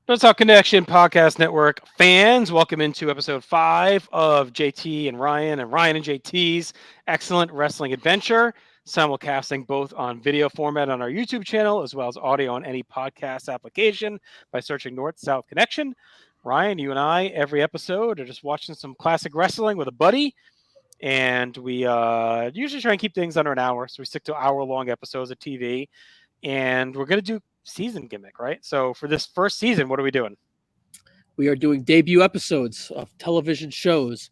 Let's Talk Connection Podcast Network fans, welcome into episode 5 of JT and Ryan and JT's excellent wrestling adventure, simulcasting both on video format on our YouTube channel as well as audio on any podcast application by searching North South Connection. Ryan, you and I, every episode, are just watching some classic wrestling with a buddy, and we usually try and keep things under an hour, so we stick to hour-long episodes of TV, and we're going to do season gimmick, right? So for this first season, what are we doing? We are doing debut episodes of television shows.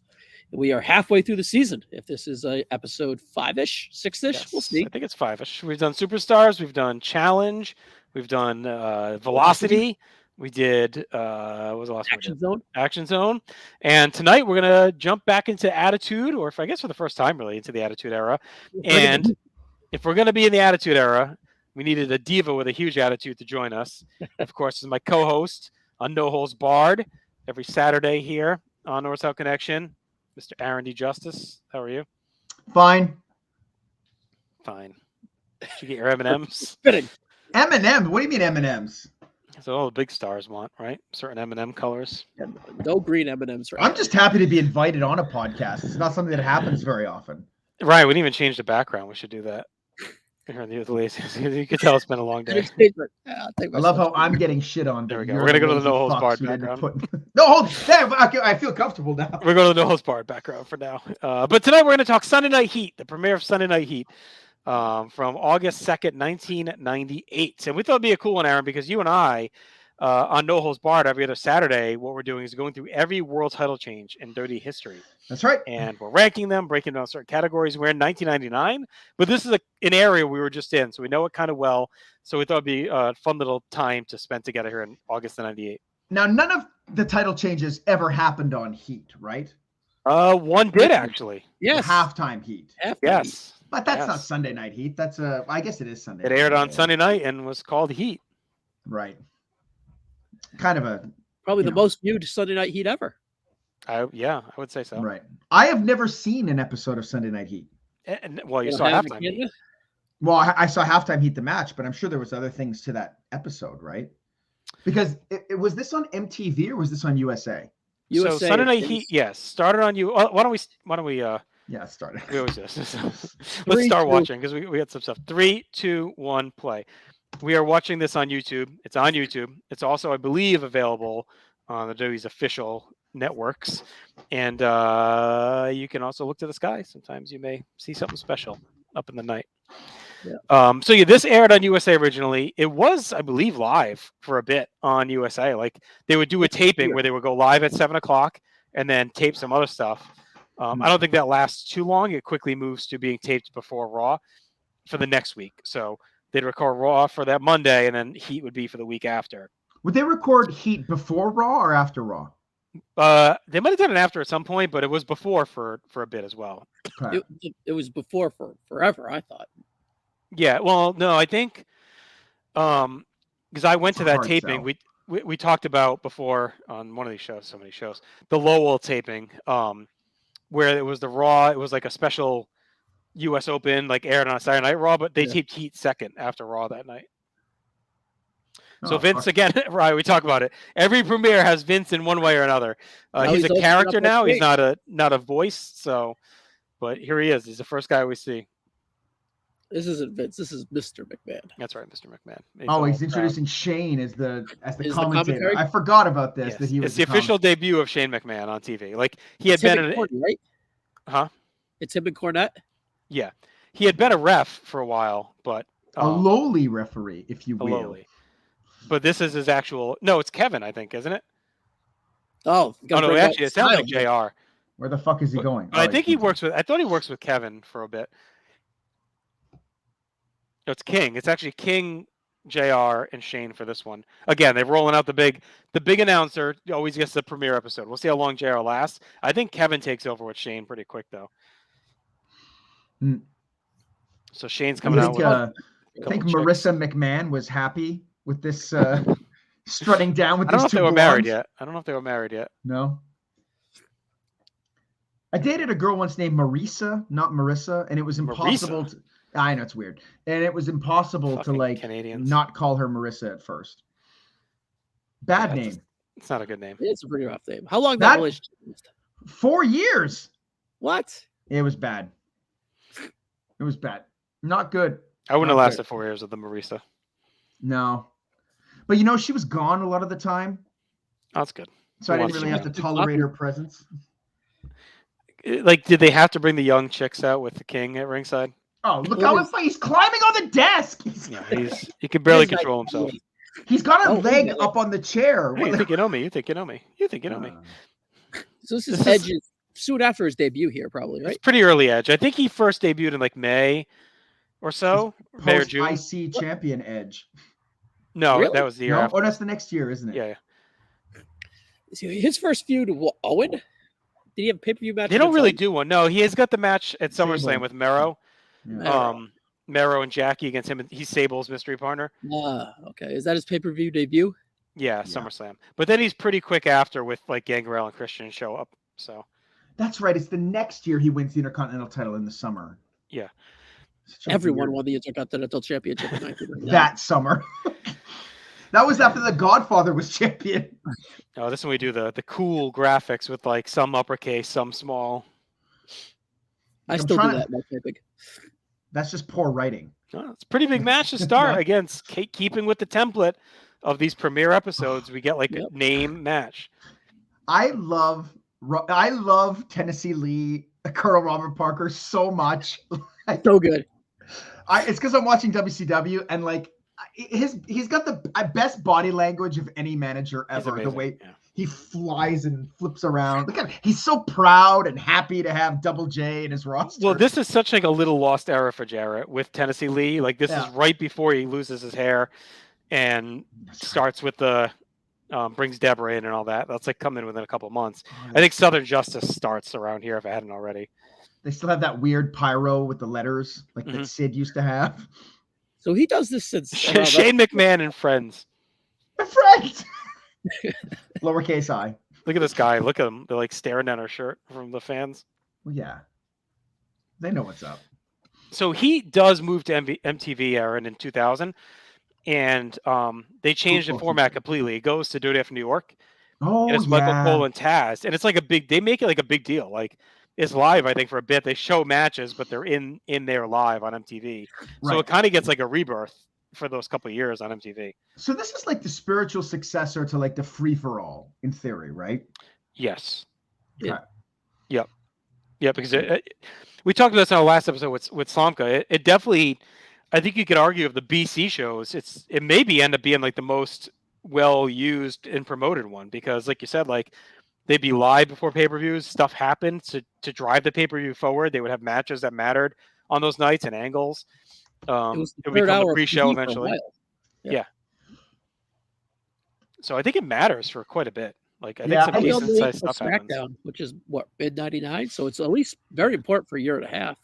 We are halfway through the season. If this is episode 5-ish, 6-ish, Yes, we'll see. I think it's 5-ish. We've done Superstars, we've done Challenge, we've done Velocity. We did what was the last Action Zone. Action Zone. And tonight we're gonna jump back into Attitude, or if I guess for the first time really into the Attitude Era. And if we're gonna be in the Attitude Era, we needed a diva with a huge attitude to join us. Of course, is my co-host on No Holes Barred every Saturday here on North South Connection, Mr. Aaron D. Justice. How are you? Fine. Fine. Did you get your M&Ms? M&Ms? What do you mean M&Ms? That's what all the big stars want, right? Certain M&M colors. No green M&Ms. Right? I'm just happy to be invited on a podcast. It's not something that happens very often. Right. We didn't even change the background. We should do that. You could tell it's been a long day. I love how I'm getting shit on. There we go. We're going to go to the No Holds Barred background. No Holds. I feel comfortable now. We're going to the No Holds Barred background for now. But tonight we're going to talk Sunday Night Heat, the premiere of Sunday Night Heat from August 2nd, 1998. And we thought it'd be a cool one, Aaron, because you and I, on No Holds Barred every other Saturday, what we're doing is going through every world title change in WWE history. That's right. And we're ranking them, breaking down certain categories. We're in 1999, but this is an area we were just in, so we know it kind of well. So we thought it'd be a fun little time to spend together here in August of 98. Now, none of the title changes ever happened on Heat, right? One did actually. Yes. Halftime Heat. Yes. But that's not Sunday Night Heat. That's I guess it is Sunday. It aired on Sunday night and was called Heat. Right. Kind of probably the most viewed Sunday Night Heat ever. I would say so. Right. I have never seen an episode of Sunday Night Heat. Well, you saw halftime Heat. Well, I saw halftime Heat the match, but I'm sure there was other things to that episode, right? Because it was this on MTV or was this on USA? So Sunday Night Heat, yes, started on you. Why don't we? Yeah, start. We always do this. Let's start watching because we got some stuff. 3, 2, 1, play. We are watching this on YouTube. It's on YouTube. It's also, I believe, available on the WWE's official networks. And you can also look to the sky. Sometimes you may see something special up in the night. Yeah. This aired on USA originally. It was, I believe, live for a bit on USA. Like they would do a taping where they would go live at 7:00 and then tape some other stuff. I don't think that lasts too long. It quickly moves to being taped before Raw for the next week. So they'd record Raw for that Monday, and then Heat would be for the week after. Would they record Heat before Raw or after Raw? They might have done it after at some point, but it was before for a bit as well. Okay. It was before for forever, I thought. Yeah, well, no, I think because I went to that taping. We talked about before on one of these shows, so many shows, the Lowell taping, where it was the Raw. It was like a special U.S. Open, like aired on a Saturday Night Raw, but they taped Heat second after Raw that night. So Vince, again, right, we talk about it. Every premiere has Vince in one way or another. He's a character now. He's not a voice. So, but here he is. He's the first guy we see. This isn't Vince. This is Mr. McMahon. That's right, Mr. McMahon. He's introducing Shane as the commentator. I forgot about this. Yes. That he was it's the official debut of Shane McMahon on TV. Like he had been in Cornette, right? Huh? It's him and Cornette. Yeah, he had been a ref for a while, but a lowly referee, if you will. But this is his actual. No, it's Kevin, I think, isn't it? Oh no, actually, it sounds like JR. Where the fuck is he going? I think he works with. I thought he works with Kevin for a bit. No, it's King. It's actually King, JR, and Shane for this one. Again, they're rolling out the big announcer. Always gets the premiere episode. We'll see how long JR lasts. I think Kevin takes over with Shane pretty quick, though. So Shane's coming out with. I think Marissa McMahon was happy with this strutting down with these two. I don't know if they were married yet. I don't know if they were married yet. No. I dated a girl once named Marisa, not Marissa, and it was impossible to. I know it's weird, and it was impossible to Canadians. not call her Marissa at first. Bad Yeah, name. It's not a good name. It's a pretty rough name. How long That- that relationship was? 4 years. What? It was bad. It was bad. Not good. I wouldn't have Not lasted good. 4 years with the Marisa. No. But she was gone a lot of the time, Oh, that's good. so I Who didn't wants really to have to go? tolerate her presence. Like, did they have to bring the young chicks out with the king at ringside? Oh, look What how is- he's climbing on the desk. Yeah, he can barely He is nice. control himself. He's got a Oh, leg look at up on the chair. Hey, you think you know me? You think you know me? You think you know me? So this is This is- Edge's soon after his debut here, probably, It's right? pretty early Edge. I think he first debuted in like May or so, May or Post June. IC champion Edge. No, Really? that was the year No, after. oh, that's the next year, isn't it? Yeah. So his first feud with Owen. Did he have a pay-per-view match? They don't against really Owen? do one. No, he has got the match at Sable. SummerSlam with Mero. Yeah. Mero. And Jackie against him. He's Sable's mystery partner. Okay. Is that his pay-per-view debut? Yeah, Yeah. SummerSlam. But then he's pretty quick after with like Gangrel and Christian show up. So That's right. It's the next year he wins the Intercontinental title in the summer. Yeah. Such a Everyone weird- won the Intercontinental Championship in 1999. that summer. That was after the Godfather was champion. oh, this one we do the cool graphics with like some uppercase, some small. I I'm still trying do to- that in my typing. That's just poor writing. Oh, it's a pretty big match to start. Again, keeping with the template of these premiere episodes, we get like Yep. a name match. I love Tennessee Lee, Colonel Robert Parker so much. So good. It's because I'm watching WCW and like he's got the best body language of any manager He's ever. The amazing. way Yeah. he flies and flips around. Look at him. He's so proud and happy to have Double J in his roster. Well, this is such like a little lost era for Jarrett with Tennessee Lee. Like this Yeah. is right before he loses his hair and starts with the brings Deborah in and all that. That's like coming within a couple of months. I think Southern Justice starts around here if I hadn't already. They still have that weird pyro with the letters like Mhm. that Sid used to have. So he does this since around Shane McMahon and friends. My friend. Lowercase I. Look at this guy. Look at him. They're like staring at our shirt from the fans. Well, yeah. They know what's up. So he does move to MTV, Aaron, in 2000, and they changed the Football format season. completely. It goes to WWF New York, Oh, and it's yeah. Michael Cole and Taz, and it's like they make it like a big deal. Like it's live, I think, for a bit. They show matches, but they're in there live on MTV. So Right. it kind of gets like a rebirth for those couple of years on MTV. So this is like the spiritual successor to like the free for all in theory, right? Yes. Yeah. Yep. Yeah, because we talked about this on our last episode with Slomka. It definitely, I think you could argue of the BC shows, it maybe end up being like the most well used and promoted one because, like you said, like they'd be live before pay-per-views. Stuff happened to drive the pay-per-view forward. They would have matches that mattered on those nights and angles. It was the it would third become hour the of pre-show TV for a eventually. while. So I think it matters for quite a bit. Like I Yeah, think some I guess decent don't sized for stuff happens. SmackDown, which is what mid-99, so it's at least very important for a year and a half.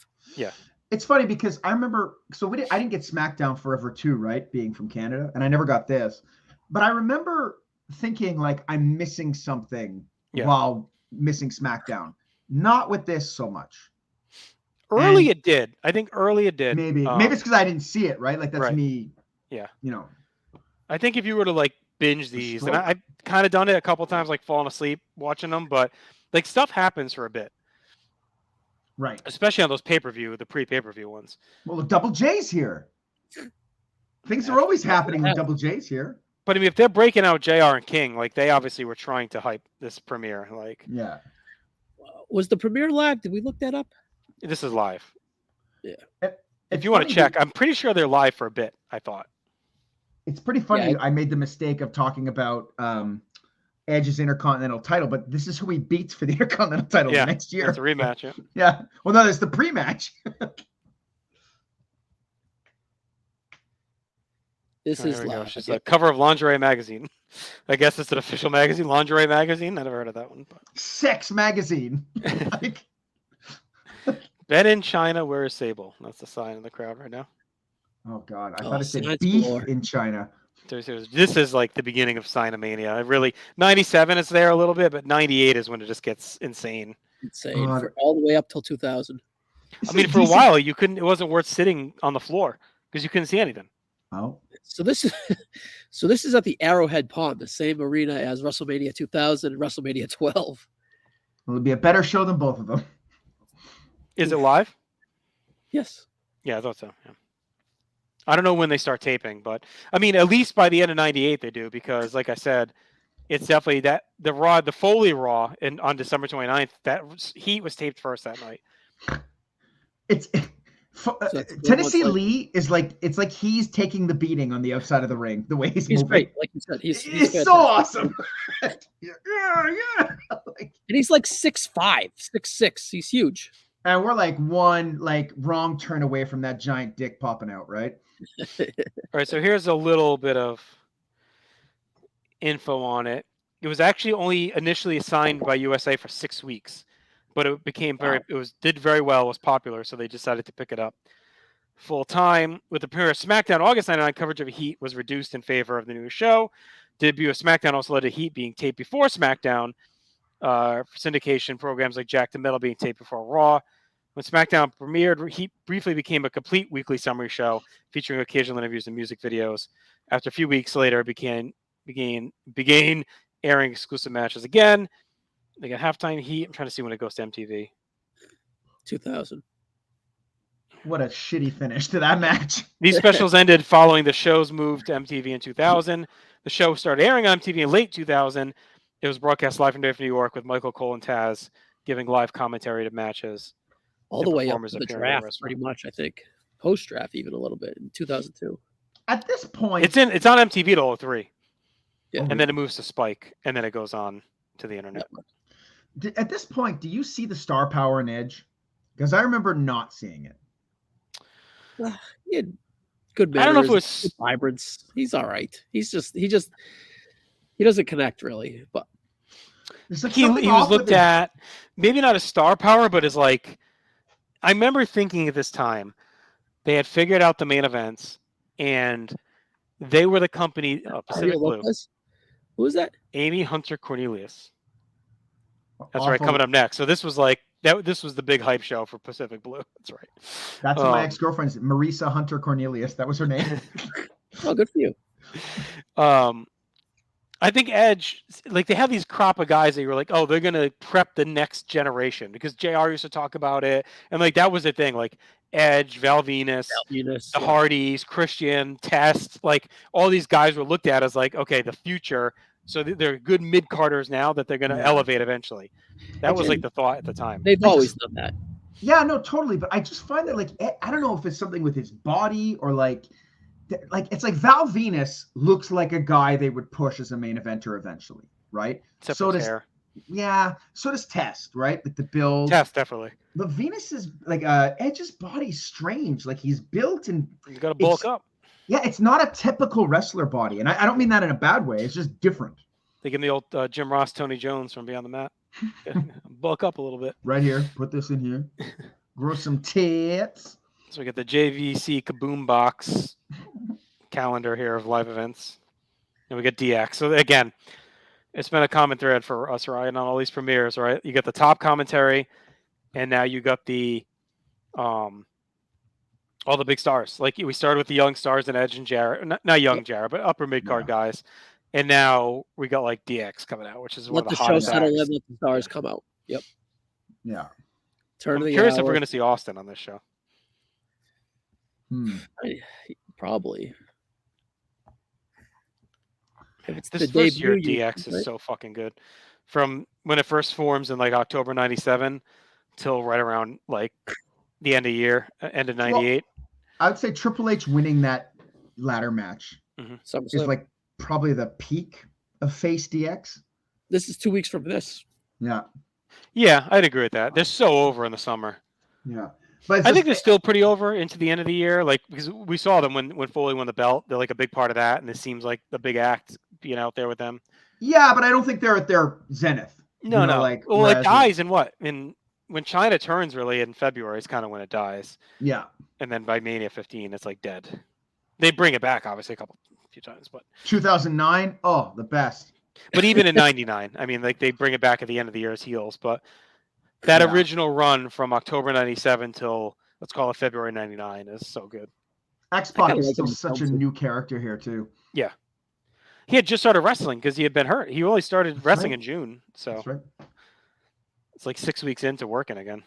It's funny because I remember, I didn't get SmackDown Forever 2, right? Being from Canada, and I never got this. But I remember thinking like I'm missing something Yeah. while missing SmackDown. Not with this so much. Early And- it did. I think early it did. Maybe it's because I didn't see it, right? Like that's Right. me. Yeah. I I think if you were to like binge these, and stroke. I've kind of done it a couple times, like falling asleep watching them, but like stuff happens for a bit, right. especially on those the pre-pay-per-view ones. Well, the Double J's here. Things are always happening when Double J's here. But I mean, if they're breaking out JR and King, like they obviously were trying to hype this premiere. Like Yeah. Was the premiere live? Did we look that up? this is live. If It's you want to funny check, I'm pretty sure they're live for a bit. I thought. It's pretty funny. Yeah, I made the mistake of talking about Edge's Intercontinental title, but this is who he beats for the Intercontinental title Yeah, next year. It's a rematch. Yeah. Yeah. Well, no, it's the pre-match. This Oh, is there we go. live. She's the cover of Lingerie Magazine. I guess it's an official magazine, Lingerie Magazine. I never heard of that one. Sex magazine. Like, Ben in China, where is Sable? That's the sign in the crowd right now. oh God, I Oh, thought it said signs beef galore. in China. This is like the beginning of Sinomania. It really 97 is there a little bit, but 98 is when it just gets insane. Insane. God. For all the way up till 2000. This I mean, is for a decent- while it wasn't worth sitting on the floor because you couldn't see anything. Oh, So this is at the Arrowhead Pond, the same arena as WrestleMania 2000 and WrestleMania 12. It'll be a better show than both of them. Is it live? Yes. Yeah, I thought so. Yeah. I don't know when they start taping, but I mean, at least by the end of '98 they do, because, like I said, it's definitely that the Foley Raw on December 29th. That Heat was taped first that night. It's Tennessee Lee is like, it's like he's taking the beating on the outside of the ring. The way he's moving, great. Like you said, he's so awesome. yeah. And he's like 6'5", 6'6". He's huge. And we're like one wrong turn away from that giant dick popping out, right? All right, so here's a little bit of info on it. It was actually only initially assigned by USA for 6 weeks, but it became did very well, was popular, so they decided to pick it up full time. With the premiere of SmackDown, August 99, coverage of Heat was reduced in favor of the new show. Debut of SmackDown also led to Heat being taped before SmackDown. Syndication programs like Jack the Metal being taped before Raw. When SmackDown premiered, Heat briefly became a complete weekly summary show featuring occasional interviews and music videos. After a few weeks later, it began airing exclusive matches again. They got Halftime Heat. I'm trying to see when it goes to MTV. 2000. What a shitty finish to that match. These specials ended following the show's move to MTV in 2000. The show started airing on MTV in late 2000. It was broadcast live from New York with Michael Cole and Taz giving live commentary to matches. All the way up to the draft, pretty much, I think. Post-draft, even a little bit, in 2002. At this point... It's on MTV till 03. Yeah. And then it moves to Spike, and then it goes on to the internet. At this point, do you see the star power in Edge? Because I remember not seeing it. He had good manners, I don't know if it was good vibrance. He's all right. He doesn't connect really, but he was looked at maybe not as star power, but as like, I remember thinking at this time they had figured out the main events and they were the company. Pacific Blue. Who was that? Amy Hunter Cornelius. That's right, coming up next. So this was like that. This was the big hype show for Pacific Blue. That's right. That's my ex-girlfriend's Marisa Hunter Cornelius. That was her name. Oh, good for you. I think Edge, like they have these crop of guys that you were like, oh, they're gonna prep the next generation because JR used to talk about it, and like that was the thing, like Edge, Val Venus, the Hardys, Christian, Test, like all these guys were looked at as like, okay, the future. So they're good mid-carders now that they're going to elevate eventually. That was like the thought at the time. They've always done that. Yeah, no, totally. But I just find that like, I don't know if it's something with his body or like it's like Val Venus looks like a guy they would push as a main eventer eventually, right? Except so for does hair. Yeah, so does Test, right? Like the build. Test, definitely. But Venus is like Edge's body's strange. Like he's built and you got to bulk up. Yeah, it's not a typical wrestler body. And I don't mean that in a bad way. It's just different. They give me the old Jim Ross, Tony Jones from Beyond the Mat. Bulk up a little bit. Right here. Put this in here. Grow some tits. So we got the JVC Kaboom Box calendar here of live events. And we got DX. So again, it's been a common thread for us, Ryan, on all these premieres, right? You got the top commentary, and now you got the all the big stars. Like we started with the young stars and Edge and Jarrett, not young Jarrett, but upper mid card guys. And now we got like DX coming out, which is one of the hottest acts. Let the stars come out. Yep. Yeah. I'm curious if we're going to see Austin on this show. Probably. If it's this first year, DX is so fucking good. From when it first forms in like October '97 till right around like the end of year, end of '98. Well, I would say Triple H winning that ladder match is like probably the peak of face DX. This is 2 weeks from this. Yeah. Yeah, I'd agree with that. They're so over in the summer. Yeah. But I think they're still pretty over into the end of the year. Like, because we saw them when Foley won the belt. They're like a big part of that. And this seems like the big act being out there with them. Yeah, but I don't think they're at their zenith. No. Like, well, it dies in what? When China turns really in February is kind of when it dies. Yeah. And then by Mania 15, it's like dead. They bring it back, obviously, a few times. But 2009, oh, the best. But even in 99, I mean, like they bring it back at the end of the year as heels. But that original run from October 97 till, let's call it February 99 is so good. X-Pac is like still him such a as new character here too. Yeah. He had just started wrestling because he had been hurt. He only started That's wrestling right. in June. So That's right. it's like 6 weeks into working again.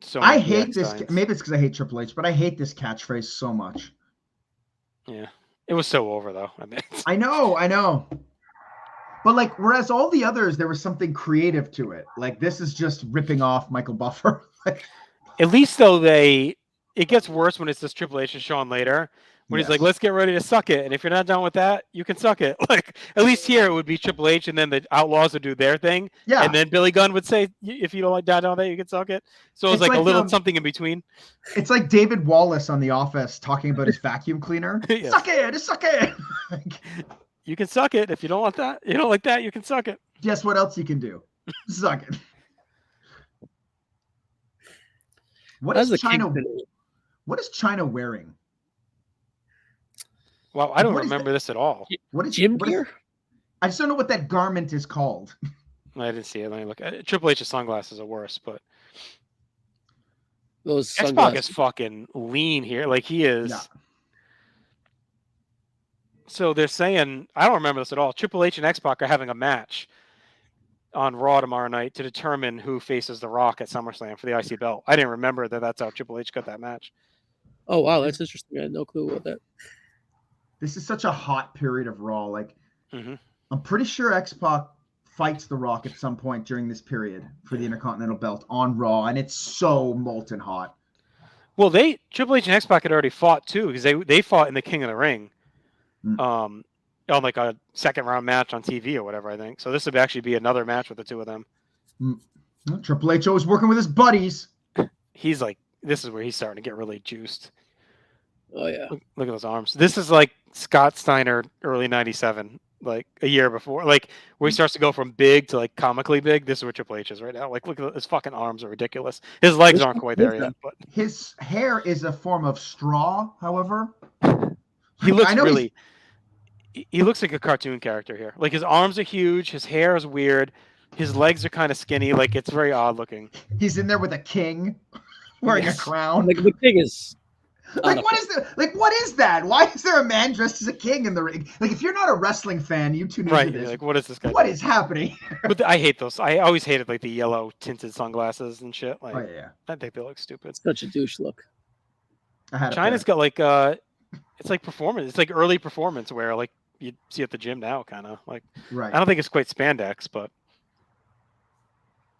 So I many hate DX this. signs. Maybe it's because I hate Triple H, but I hate this catchphrase so much. Yeah. It was so over though. I mean, I know. But like, whereas all the others, there was something creative to it. Like this is just ripping off Michael Buffer. Like, at least though it gets worse when it's this Triple H and Shawn later. When he's like, yes. let's get ready to suck it. And if you're not done with that, you can suck it. Like, at least here it would be Triple H and then the Outlaws would do their thing. Yeah. And then Billy Gunn would say, if you don't like that, you can suck it. So it was It's like a like, little something in between. It's like David Wallace on The Office talking about his vacuum cleaner. Yes. Suck it. You can suck it. If you don't want that, you don't like that, you can suck it. Guess what else you can do? Suck it. What is China wearing? Wow, I don't What is remember this at all. What is gym what is- gear? I just don't know what that garment is called. I didn't see it. Let me look. Triple H's sunglasses are worse, but Those X-Pac sunglasses. is fucking lean here. Like he is. Yeah. So they're saying, I don't remember this at all. Triple H and X-Pac are having a match on Raw tomorrow night to determine who faces The Rock at SummerSlam for the IC belt. I didn't remember that's how Triple H got that match. Oh wow, that's interesting. I had no clue about that. This is such a hot period of Raw. Like, Mhm. I'm pretty sure X-Pac fights The Rock at some point during this period for the Intercontinental Belt on Raw, and it's so molten hot. Well, Triple H and X-Pac had already fought too because they fought in the King of the Ring, on like a second round match on TV or whatever, I think. So this would actually be another match with the two of them. Triple H always working with his buddies. He's like, this is where he's starting to get really juiced. Oh yeah. Look at those arms. This is like Scott Steiner early '97, like a year before, like where he starts to go from big to like comically big. This is where Triple H is right now. Like, look at his fucking arms are ridiculous. His legs aren't quite there yet, but his hair is a form of straw. However, he looks really. He looks like a cartoon character here. Like his arms are huge, his hair is weird, his legs are kind of skinny. Like it's very odd looking. He's in there with a king wearing a crown. Like the king is. What is that? Why is there a man dressed as a king in the ring? Like, if you're not a wrestling fan, you tune into this. Like, what is this guy? What is happening? But I hate those. I always hated like the yellow tinted sunglasses and shit. Like, Oh yeah, I think they look stupid. Such a douche look. China's got like it's like performance. It's like early performance wear, like you see at the gym now, kind of like. Right. I don't think it's quite spandex, but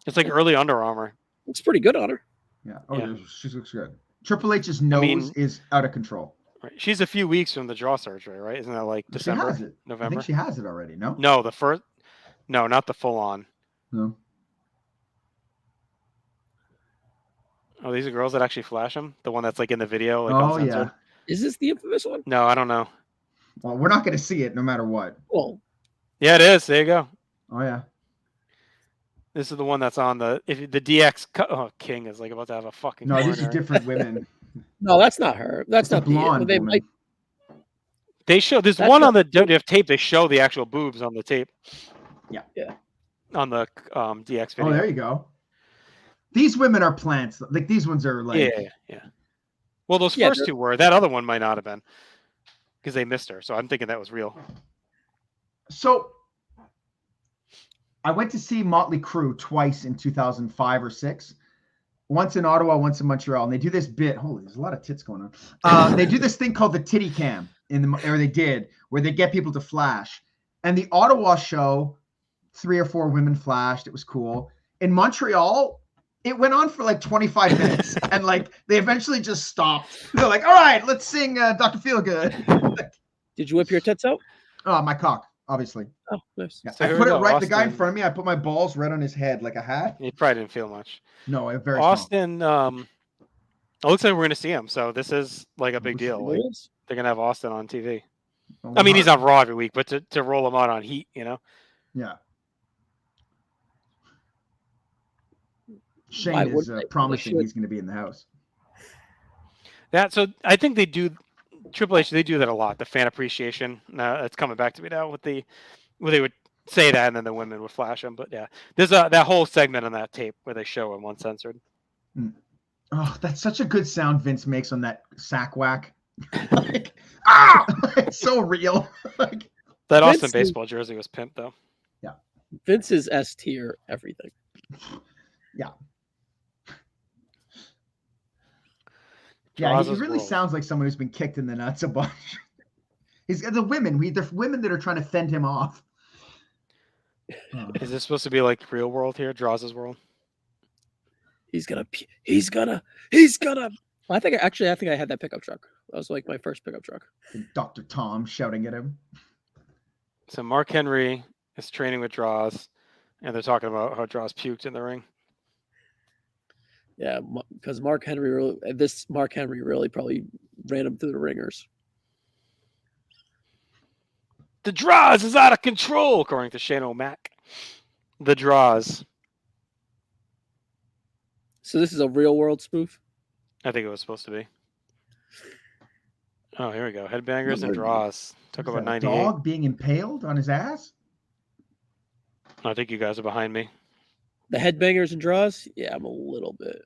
it's like early Under Armour. Looks pretty good on her. Yeah. Oh, yeah. She looks good. Triple H's nose is out of control. Right. She's a few weeks from the jaw surgery, right? Isn't that like December, November? I think she has it already. No. No, no, not the full on. No. Oh, these are girls that actually flash them. The one that's like in the video. Like, oh yeah. Is this the infamous one? No, I don't know. Well, we're not going to see it no matter what. Well. Yeah, it is. There you go. Oh yeah. This is the one that's on the DX. King is like about to have a fucking. No, these are different women. No, that's not her. That's not blonde. They show there's one on the WWF tape. They show the actual boobs on the tape. Yeah. On the DX video. Oh, there you go. These women are plants. Like these ones are like. Yeah. Well, those first two were. That other one might not have been because they missed her. So I'm thinking that was real. So I went to see Motley Crue twice in 2005 or 6. Once in Ottawa, once in Montreal, and they do this bit. Holy, there's a lot of tits going on. They do this thing called the titty cam where they get people to flash. And the Ottawa show, 3 or 4 women flashed. It was cool. In Montreal, it went on for like 25 minutes, and like they eventually just stopped. They're like, "All right, let's sing Dr. Feelgood." Did you whip your tits out? Oh, my cock, obviously. Oh, nice. Yeah. So I put it right. Austin, the guy in front of me, I put my balls right on his head like a hat. He probably didn't feel much. No, very Austin. It looks like we're going to see him, so this is like a big deal. Like, they're going to have Austin on TV. I mean, he's on Raw every week, but to roll him out on Heat, you know. Yeah. Shane is promising he's going to be in the house. So I think they do. Triple H, they do that a lot. The fan appreciation. It's coming back to me now where they would say that and then the women would flash them. But yeah, there's that whole segment on that tape where they show him uncensored. Oh, that's such a good sound Vince makes on that sack whack. Like, ah, it's so real. Like, That Austin Vince is- baseball jersey was pimped though. Vince is S tier everything. yeah, he Jaws' really World. sounds like someone who's been kicked in the nuts a bunch. He's the women. The women that are trying to fend him off. Is this supposed to be like real world here? Jaws' World. He's gonna. I think I had that pickup truck. That was like my first pickup truck. Dr. Tom shouting at him. So Mark Henry is training with Draws, and they're talking about how Draws puked in the ring. Yeah, because Mark Henry really probably ran him through the ringers. The Draws is out of control, according to Shane O'Mac. The Draws. So this is a real world spoof. I think it was supposed to be. Oh, here we go. Headbangers and Draws. Took about 98. Dog being impaled on his ass? I think you guys are behind me. The headbangers and draws. Yeah, I'm a little bit.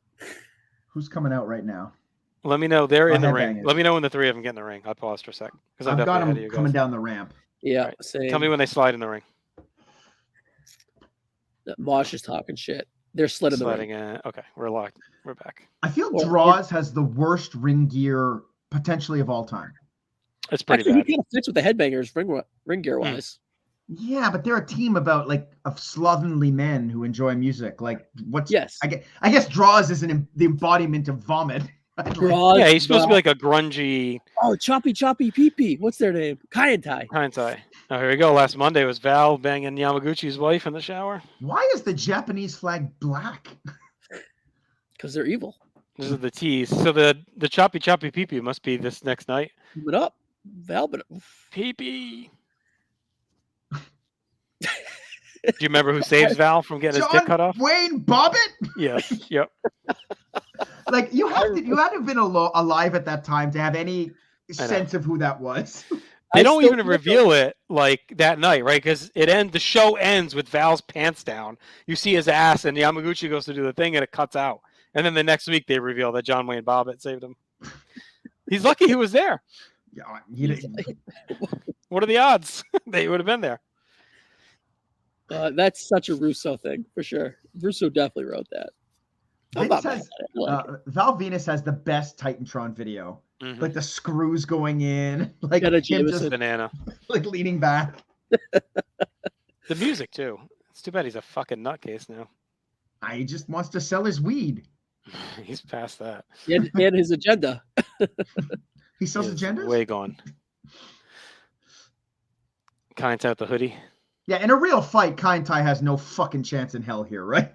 Who's coming out right now? Let me know. They're in the ring. Headbangers. Let me know when the three of them get in the ring. I paused for a sec. Because I've got him coming down the ramp. Yeah, Right. same. Tell me when they slide in the ring. Mosh is talking shit. They're sliding the ring. Okay, we're locked. We're back. I feel Draws has the worst ring gear potentially of all time. It's pretty Actually, bad. he kind of fits with the headbangers ring gear wise. Yeah, but they're a team of slovenly men who enjoy music. Like, what's Yes. I guess Draws is the embodiment of vomit. Draws, Yeah, he's supposed to be like a grungy. Oh, choppy pee pee. What's their name? Kaientai. Hindsight. Oh, here we go. Last Monday was Val banging Yamaguchi's wife in the shower. Why is the Japanese flag black? Because they're evil. This is the tease. So the choppy pee pee must be this next night. Keep it up. Val, but Pee pee. Do you remember who saves Val from getting his dick cut off? Wayne Bobbitt? Yes. Yep. Like, you had to have been alive at that time to have any sense of who that was. They don't even reveal it like that night, right? Because the show ends with Val's pants down. You see his ass, and Yamaguchi goes to do the thing, and it cuts out. And then the next week, they reveal that John Wayne Bobbitt saved him. He's lucky he was there. Yeah, What are the odds? They would have been there. That's such a Russo thing for sure. Russo definitely wrote that. Val Venus has the best Titantron video. Mm-hmm. Like the screws going in, like Got a him just banana, like leaning back. The music too. It's too bad he's a fucking nutcase now. He just wants to sell his weed. He's past that. And his agenda. He sells agendas? Way gone. Kind's out the hoodie. Yeah, in a real fight, Kaientai has no fucking chance in hell here, right?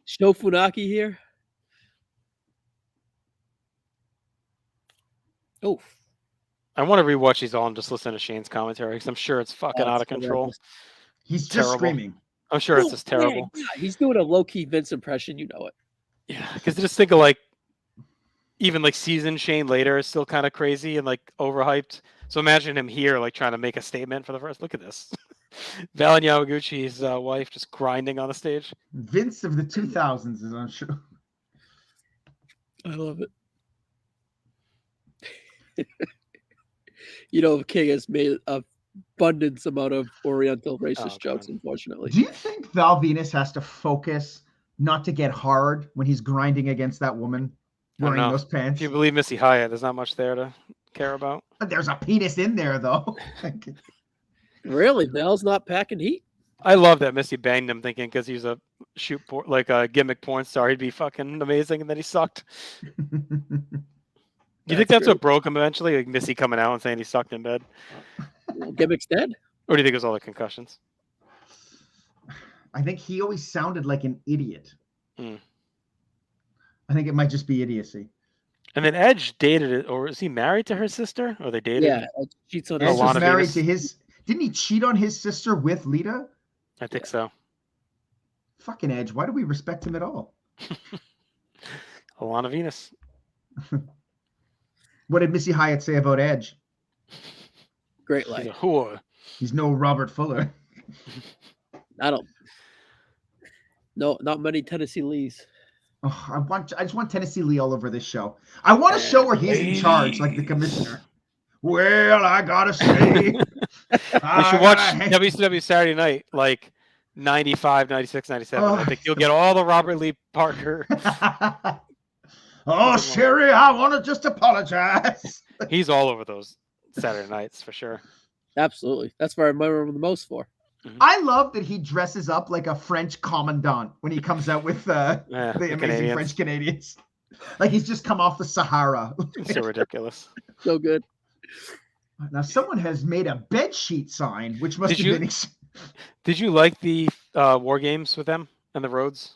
Sho Funaki here. Oh. I want to rewatch these all and just listen to Shane's commentary because I'm sure it's fucking out of control. He's just screaming. I'm sure it's just terrible. Yeah, he's doing a low-key Vince impression, you know it. Yeah, because just think of even seasoned Shane later is still kind of crazy and overhyped. So imagine him here trying to make a statement for the first. Look at this. Val and Yamaguchi's wife just grinding on the stage. Vince of the 2000s is on show. I love it. You know, King has made an abundance amount of Oriental racist jokes, unfortunately. Do you think Val Venus has to focus not to get hard when he's grinding against that woman wearing those pants? If you believe Missy Hyatt, there's not much there to care about. There's a penis in there, though. Really? Val's not packing heat? I love that Missy banged him thinking because he's a a gimmick porn star, he'd be fucking amazing, and then he sucked. Do you think that's what broke him eventually? Like Missy coming out and saying he sucked in bed? Well, gimmick's dead. Or do you think it was all the concussions? I think he always sounded like an idiot. Mm. I think it might just be idiocy. And then Edge dated it, or is he married to her sister? Or they dated? Yeah, cheats on Edge was married to his. Didn't he cheat on his sister with Lita? I think so. Fucking Edge. Why do we respect him at all? Alana Venus. What did Missy Hyatt say about Edge? Great life. He's a whore. He's no Robert Fuller. I don't. No, not many Tennessee Lees. Oh, I just want Tennessee Lee all over this show. I want a show where he's in charge, like the commissioner. Well, I gotta say, You should watch WCW Saturday Night, like 95, 96, 97. I think you'll get all the Robert Lee Parker. Oh, Sherry, I want to just apologize. He's all over those Saturday nights for sure. Absolutely. That's what I remember him the most for. I love that he dresses up like a French commandant when he comes out with the amazing Canadians. French Canadians. Like he's just come off the Sahara. So ridiculous. So good. Now someone has made a bed sheet sign, which must have been. Did you like the War Games with them and the Rhodes?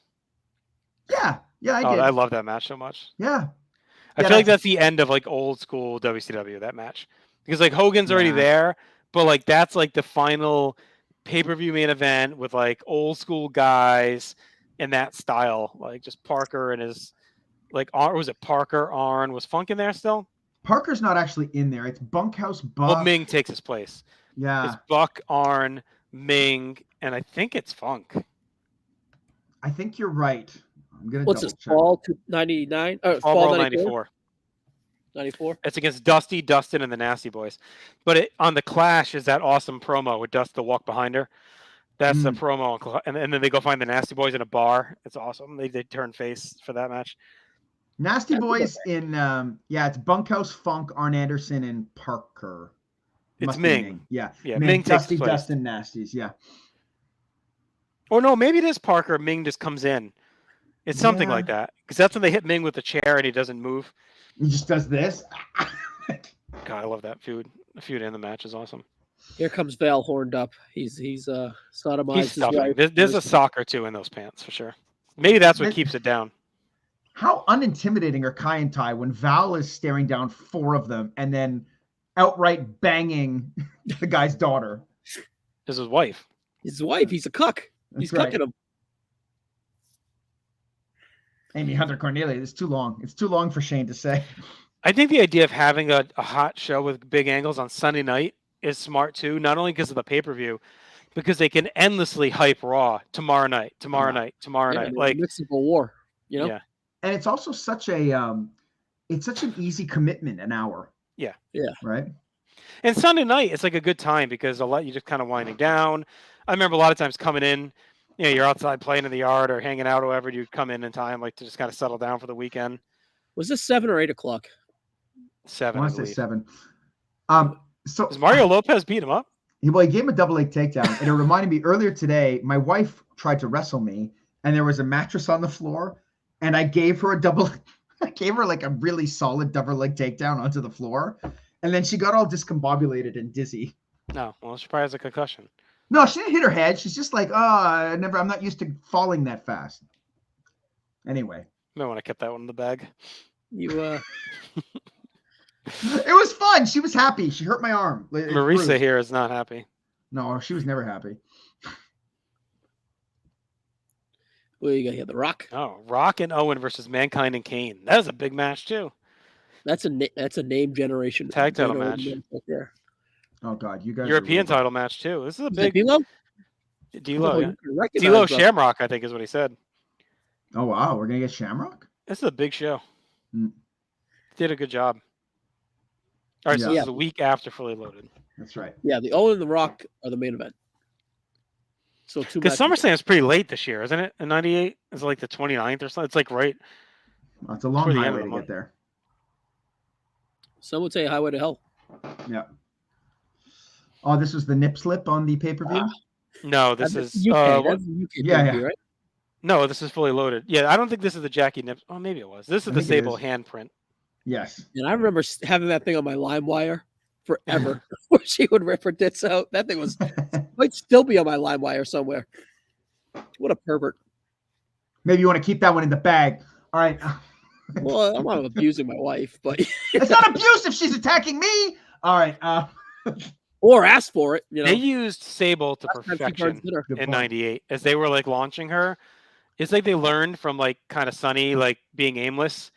Yeah, I did. I love that match so much. Yeah. I feel like that's the end of like old school WCW, that match, because like Hogan's already there, but like that's like the final pay-per-view main event with like old school guys in that style, like just Parker and his like was it Parker Arn, was Funk in there still? Parker's not actually in there. It's Bunkhouse Buck. Well, Ming takes his place. Yeah, it's Buck, Arn, Ming, and I think it's Funk. I think you're right. I'm gonna. What's this? Fall 99? Fall 94. 94. It's against Dusty, Dustin, and the Nasty Boys. But on the Clash is that awesome promo with Dust to walk behind her. That's the promo, and then they go find the Nasty Boys in a bar. It's awesome. They turn face for that match. Nasty Boys in it's Bunkhouse, Funk, Arn Anderson, and Parker. It's Ming. Yeah. Ming Dusty, Dustin, Nasties. Yeah. Or no, maybe it is Parker. Ming just comes in. It's something like that, because that's when they hit Ming with the chair and he doesn't move. He just does this. God, I love that feud. The feud in the match is awesome. Here comes Val horned up. He's sodomized. He's stuffing. There's a sock or two in those pants for sure. Maybe that's what keeps it down. How unintimidating are Kai and Tai when Val is staring down 4 of them and then outright banging the guy's daughter? This is his wife. His wife. He's a cuck. He's cucking him. Amy Hunter Cornelia. It's too long. It's too long for Shane to say. I think the idea of having a hot show with big angles on Sunday night is smart too, not only because of the pay-per-view, because they can endlessly hype Raw tomorrow night. Like Civil War, you know? Yeah. And it's also such an easy commitment, an hour. Yeah. Right. And Sunday night, it's like a good time because you just kind of winding down. I remember a lot of times coming in, you're outside playing in the yard or hanging out or whatever, you'd come in time, like to just kind of settle down for the weekend. Was this 7 or 8 o'clock? 7. I want to say 7. So does Mario Lopez beat him up? He gave him a double leg takedown. And it reminded me earlier today, my wife tried to wrestle me and there was a mattress on the floor and I gave her like a really solid double leg takedown onto the floor. And then she got all discombobulated and dizzy. No, well, she probably has a concussion. No, she didn't hit her head. She's just like, I'm not used to falling that fast. Anyway. Might want to keep that one in the bag. You It was fun. She was happy. She hurt my arm. Marisa here is not happy. No, she was never happy. Well, you got here, The Rock. Oh, Rock and Owen versus Mankind and Kane. That was a big match too. That's a name generation tag title match. Yeah. Oh God, you guys. European title match too. This is a big. D'Lo. D'Lo Shamrock, I think, is what he said. Oh wow, we're gonna get Shamrock. This is a big show. Did a good job. All right, so this is a week after Fully Loaded. That's right. Yeah, the Owen and The Rock are the main event. So 2 because SummerSlam is pretty late this year, isn't it? In '98, it's like the 29th or something. It's like right. Well, it's a long highway to get there. Some would say highway to hell. Yeah. Oh, this was the nip slip on the pay-per-view? No, this is right? No, this is Fully Loaded. Yeah, I don't think this is the Jackie Nips. Oh, maybe it was. This is the Sable handprint. Yes. And I remember having that thing on my LimeWire forever, where she would rip her tits out. That thing might still be on my LimeWire somewhere. What a pervert. Maybe you want to keep that one in the bag. All right. Well, I'm not abusing my wife, but it's not abuse if she's attacking me. All right. Or ask for it. You know, they used Sable to perfection in '98 as they were like launching her. It's like they learned from like kind of Sunny, like being aimless.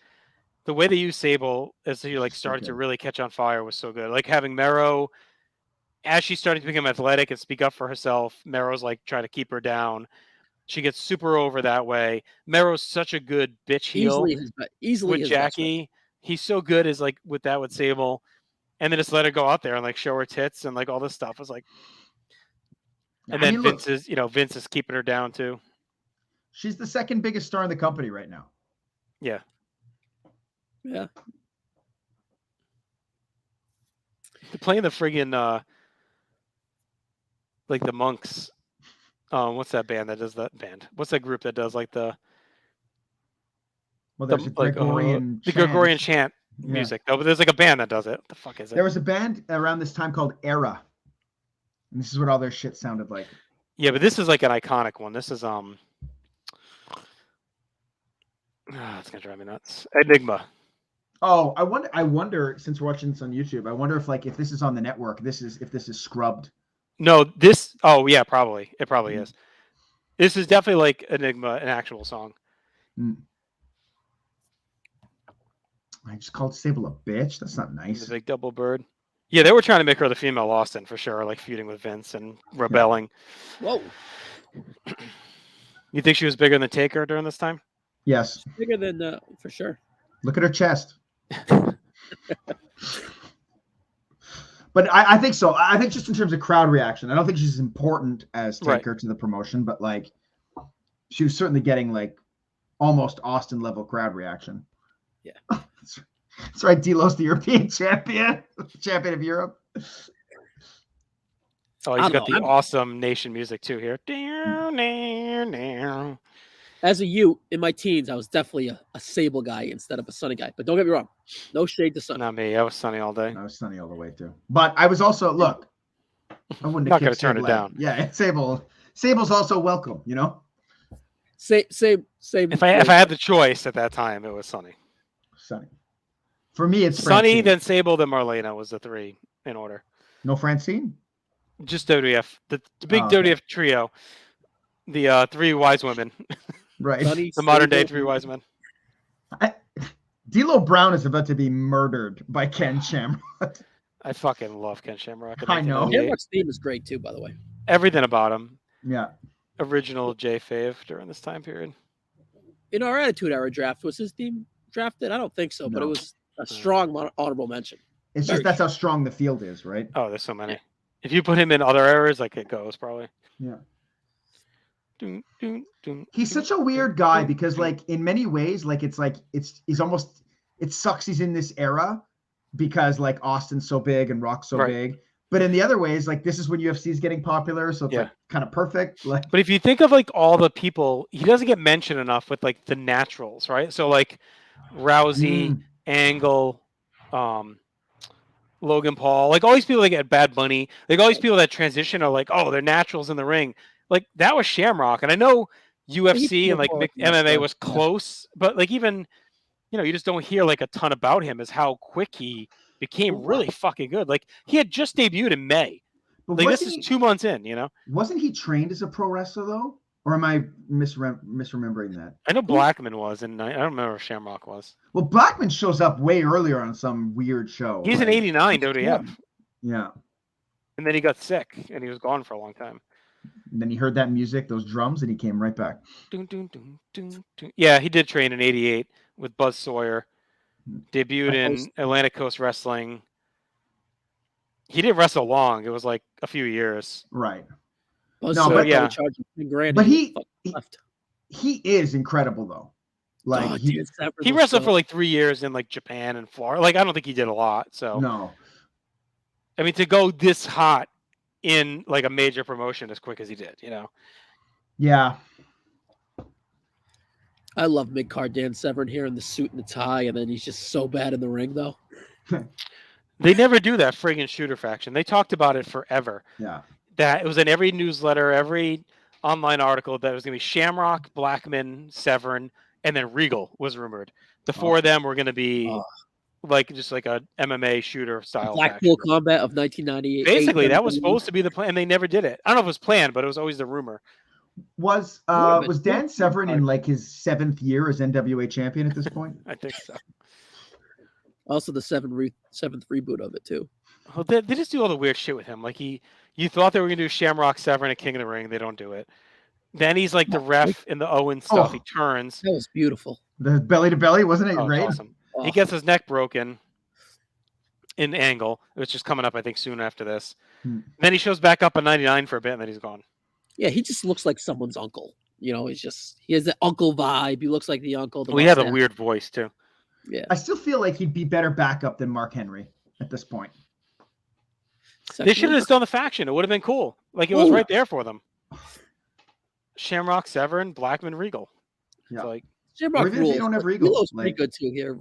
The way they used Sable as she like started to really catch on fire was so good. Like having Mero, as she started to become athletic and speak up for herself, Mero's like trying to keep her down. She gets super over that way. Mero's such a good bitch heel easily with his best friend. Jackie. He's so good as like with Sable, and then just let her go out there and like show her tits and like all this stuff. Was like, and then look, Vince is keeping her down too. She's the second biggest star in the company right now. Yeah. Yeah. They're playing the friggin' like the Monks. What's that band that does that band? What's that group that does like the there's a Gregorian the Gregorian chant music? No, but there's like a band that does it. What the fuck is it? There was a band around this time called Era. And this is what all their shit sounded like. Yeah, but this is like an iconic one. This is it's gonna drive me nuts. Enigma. Oh, I wonder since we're watching this on YouTube, I wonder if this is on the network, if this is scrubbed. No, this. Oh yeah, probably. It probably is. This is definitely like Enigma, an actual song. I just called Sable a bitch. That's not nice. The big double bird. Yeah, they were trying to make her the female Austin for sure, like feuding with Vince and rebelling. Whoa. You think she was bigger than Taker during this time? Yes. She's bigger than for sure. Look at her chest. But I think so. I think just in terms of crowd reaction, I don't think she's as important as Taker to the promotion, but like she was certainly getting like almost Austin level crowd reaction. Yeah. That's right. D'Lo's the European champion of Europe. Oh, he's got the awesome nation music too here. As a youth in my teens, I was definitely a Sable guy instead of a Sunny guy. But don't get me wrong, no shade to Sunny. Not me. I was Sunny all day. I was Sunny all the way too. But I was also I wouldn't not going to turn it down. Yeah, Sable's also welcome. You know. Same. If I had the choice at that time, it was Sunny. Sunny. For me, it's Sunny, Francine. then Sable, then Marlena was the three in order. No Francine? Just WWF. The big WWF trio. The three wise women. Right. Sunny, the modern day three wise men. D'Lo Brown is about to be murdered by Ken Shamrock. I fucking love Ken Shamrock. I know. Shamrock's theme is great too, by the way. Everything about him. Yeah. Original J Fave during this time period. In our Attitude Era draft, was his theme drafted? I don't think so, but it was a strong honorable mention. It's just that's how strong the field is, right? Oh, there's so many. If you put him in other eras, like it goes probably. Yeah. He's such a weird guy because, like, in many ways, like it sucks he's in this era because like Austin's so big and Rock's so big. But in the other ways, like this is when UFC is getting popular, so it's like kind of perfect. Like, but if you think of like all the people, he doesn't get mentioned enough with like the naturals, right? So like Rousey, Angle, Logan Paul, like all these people that get Bad Bunny, like all these people that transition are like, oh, they're naturals in the ring. Like that was Shamrock, and I know UFC and like MMA was close, but like even you just don't hear like a ton about him as how quick he became really fucking good. Like he had just debuted in May. But like this is 2 months in, Wasn't he trained as a pro wrestler though? Or am I misremembering that? I know Blackman was, and I don't remember if Shamrock was. Well, Blackman shows up way earlier on some weird show. He's an 89 WWF. Yeah. And then he got sick, and he was gone for a long time. And then he heard that music, those drums, and he came right back. Yeah, he did train in 88 with Buzz Sawyer. Debuted in Atlantic Coast Wrestling. He didn't wrestle long. It was like a few years. Right. But he is incredible though. Like he wrestled for like 3 years in like Japan and Florida. Like I don't think he did a lot. So no. I mean, to go this hot in like a major promotion as quick as he did, Yeah. I love mid-card Dan Severn here in the suit and the tie, and then he's just so bad in the ring though. They never do that friggin' shooter faction. They talked about it forever. Yeah. That it was in every newsletter, every online article that it was going to be Shamrock, Blackman, Severn, and then Regal was rumored. The four of them were going to be like just like a MMA shooter style. Blackpool Combat of 1998. Basically, that was supposed to be the plan, and they never did it. I don't know if it was planned, but it was always the rumor. Was Dan Severn in like his 7th year as NWA champion at this point? I think so. Also, the seventh reboot of it too. Well, they just do all the weird shit with him. Like you thought they were gonna do Shamrock, Severn, and King of the Ring. They don't do it. Then he's like the ref in the Owen stuff. He turns. That was beautiful. The belly to belly, wasn't it Oh, it's great? awesome. Oh. He gets his neck broken in Angle. It was just coming up, I think, soon after this. Then he shows back up on 99 for a bit, and then he's gone. Yeah, he just looks like someone's uncle. You know, he has the uncle vibe. He looks like the uncle. He had a weird voice too. Yeah. I still feel like he'd be better backup than Mark Henry at this point. They should have just done the faction. It would have been cool. Like, it was right there for them. Shamrock, Severn, Blackman, Regal. Yeah. Like, Shamrock or even if you don't have Regal. Regal's pretty good too here.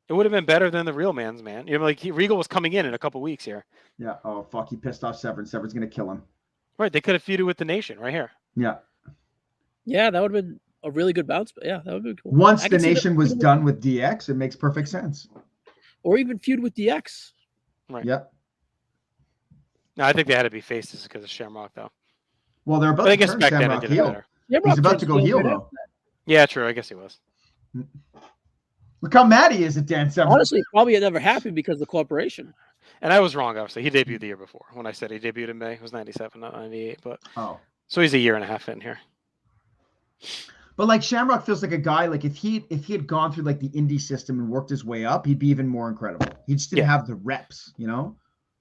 It would have been better than the real man's man. You know, like Regal was coming in a couple weeks here. Yeah. Oh, fuck. He pissed off Severn. Severn's going to kill him. Right. They could have feuded with the Nation right here. Yeah. Yeah, that would have been a really good bounce. But yeah, that would be cool. Once the Nation was done with DX, it makes perfect sense. Or even feud with DX. Right. Yep. No, I think they had to be faces because of Shamrock, though. Well, they're about But I to guess turn back then it Shamrock did it heel. better. He's about to go heel, though. Yeah, true. I guess he was. Look how mad he is at Dan Severn. Honestly, probably it never happened because of the corporation. And I was wrong, obviously. He debuted the year before. When I said he debuted in May, it was 97, not 98. But so he's a year and a half in here. But like Shamrock feels like a guy, like if he had gone through like the indie system and worked his way up, he'd be even more incredible. He just didn't have the reps, you know?